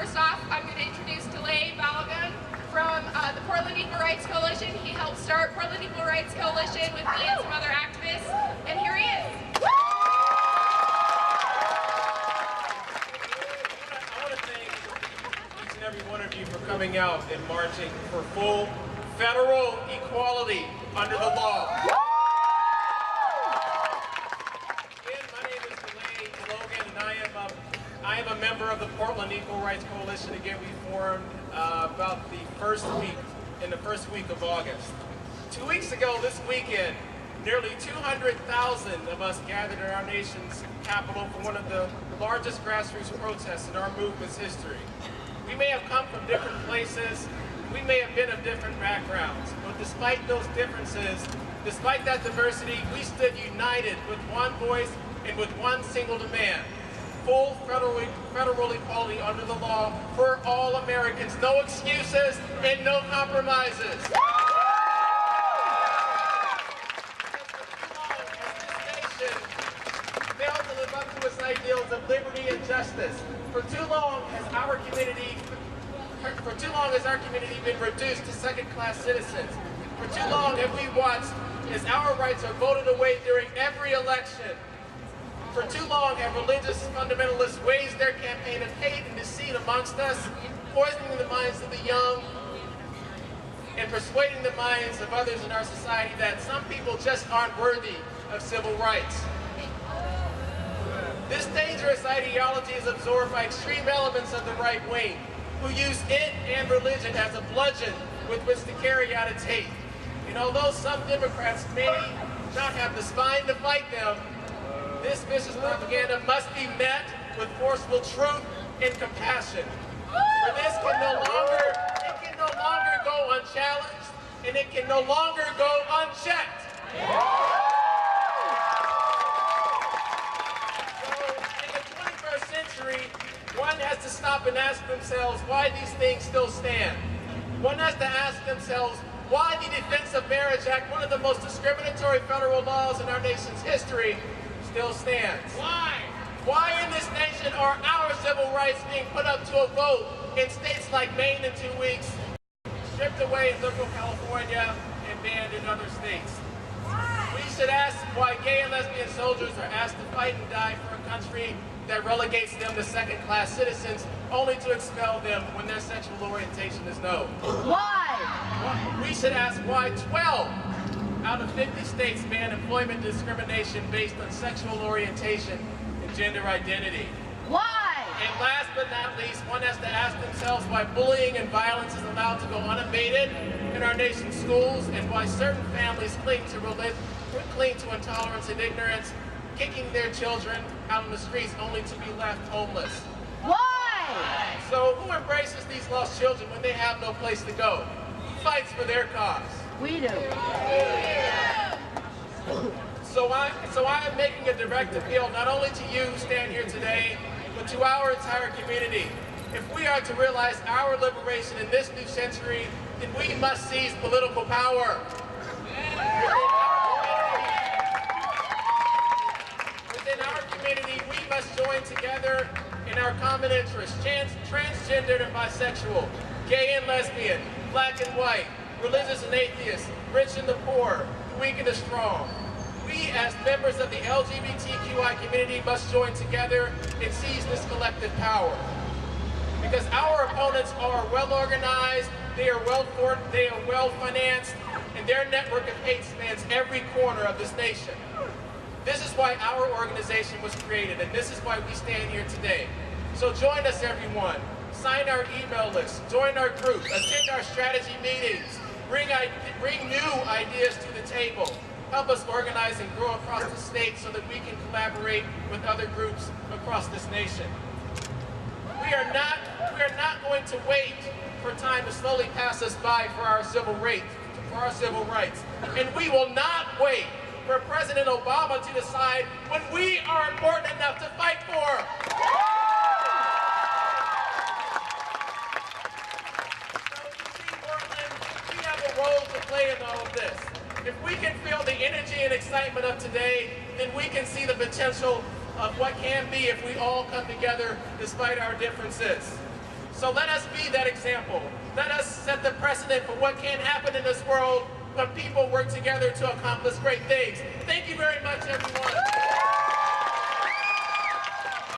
First off, I'm going to introduce Delé Balogun from the Portland Equal Rights Coalition. He helped start Portland Equal Rights Coalition with me and some other activists, and here he is. I want to thank each and every one of you for coming out and marching for full federal equality under the law. Again, my name is Delé Balogun, and I am a member of the Portland Equal Rights Coalition. Again, we formed about the first week of August. 2 weeks ago this weekend, nearly 200,000 of us gathered in our nation's capital for one of the largest grassroots protests in our movement's history. We may have come from different places, we may have been of different backgrounds, but despite those differences, despite that diversity, we stood united with one voice and with one single demand: full federal equality under the law for all Americans. No excuses and no compromises. Failed to live up to its ideals of liberty and justice. For too long has our community been reduced to second-class citizens. For too long have we watched as our rights are voted away during every election. For too long have religious fundamentalists waged their campaign of hate and deceit amongst us, poisoning the minds of the young and persuading the minds of others in our society that some people just aren't worthy of civil rights. This dangerous ideology is absorbed by extreme elements of the right wing, who use it and religion as a bludgeon with which to carry out its hate. And although some Democrats may not have the spine to fight them, this vicious propaganda must be met with forceful truth and compassion. For this can no longer go unchallenged, and it can no longer go unchecked. One has to stop and ask themselves why these things still stand. One has to ask themselves why the Defense of Marriage Act, one of the most discriminatory federal laws in our nation's history, still stands. Why? Why in this nation are our civil rights being put up to a vote in states like Maine in 2 weeks, stripped away in liberal California, and banned in other states? We should ask why gay and lesbian soldiers are asked to fight and die for a country that relegates them to second-class citizens, only to expel them when their sexual orientation is known. Why? We should ask why 12 out of 50 states ban employment discrimination based on sexual orientation and gender identity. Why? And last but not least, one has to ask themselves why bullying and violence is allowed to go unabated in our nation's schools, and why certain families cling to intolerance and ignorance, kicking their children out in the streets only to be left homeless. Why? So who embraces these lost children when they have no place to go? Who fights for their cause? We do. So I am making a direct appeal not only to you who stand here today, but to our entire community. If we are to realize our liberation in this new century, then we must seize political power. Within our community, we must join together in our common interests: transgender and bisexual, gay and lesbian, black and white, religious and atheist, rich and the poor, the weak and the strong. We, as members of the LGBTQI community, must join together and seize this collective power. Because our opponents are well organized, they are well financed, and their network of hate spans every corner of this nation. This is why our organization was created, and this is why we stand here today. So join us, everyone. Sign our email list, join our group, attend our strategy meetings, bring new ideas to the table. Help us organize and grow across the state so that we can collaborate with other groups across this nation. We are not going to wait for time to slowly pass us by for our civil rights. And we will not wait for President Obama to decide when we are important enough to fight for. So you see, Portland, we have a role to play in all of this. If we can feel the energy and excitement of today, then we can see the potential of what can be if we all come together despite our differences. So So let us be that example. Let us set the precedent for what can happen in this world when people work together to accomplish great things. Thank you very much.